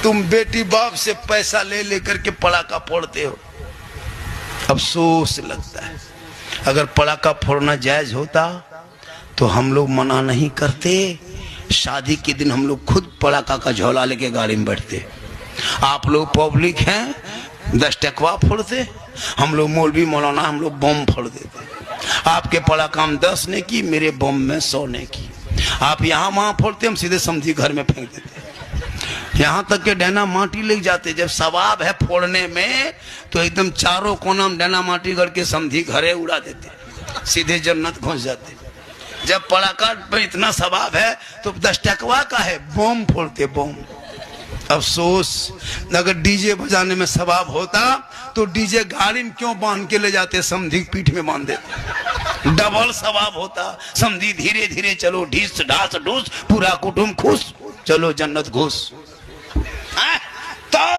तुम बेटी बाप से पैसा ले लेकर के पड़ाका फोड़ते हो, अफसोस लगता है। अगर पड़ाका फोड़ना जायज होता तो हम लोग मना नहीं करते। शादी के दिन हम लोग खुद पड़ाका का झोला लेके गाड़ी में बैठते। आप लोग पब्लिक हैं, 10 टकवा फोड़ते, हम लोग मौलवी मौलाना हम लोग बम फोड़ देते। आपके पड़ाका हम 10 ने की, मेरे बम में 100 ने की। आप यहाँ वहाँ फोड़ते, हम सीधे समझी घर में फेंक देते। यहाँ तक के डैना माटी ले जाते। जब सवाब है फोड़ने में तो एकदम चारों कोना में डैना माटी गड़ के समझी घरे उड़ा देते, सीधे जन्नत घुस जाते। जब पड़ाका पे इतना सवाब है तो 10 टकवा का है, बम फोड़ते बम। अफसोस, अगर डीजे बजाने में सवाब होता तो डीजे गाड़ी में क्यों बांध के ले जाते, समझी पीठ में बांध देते, डबल सवाब होता। समझी धीरे धीरे चलो, ढीस ढास ढूस, पूरा कुटुंब खुश, चलो जन्नत घुस।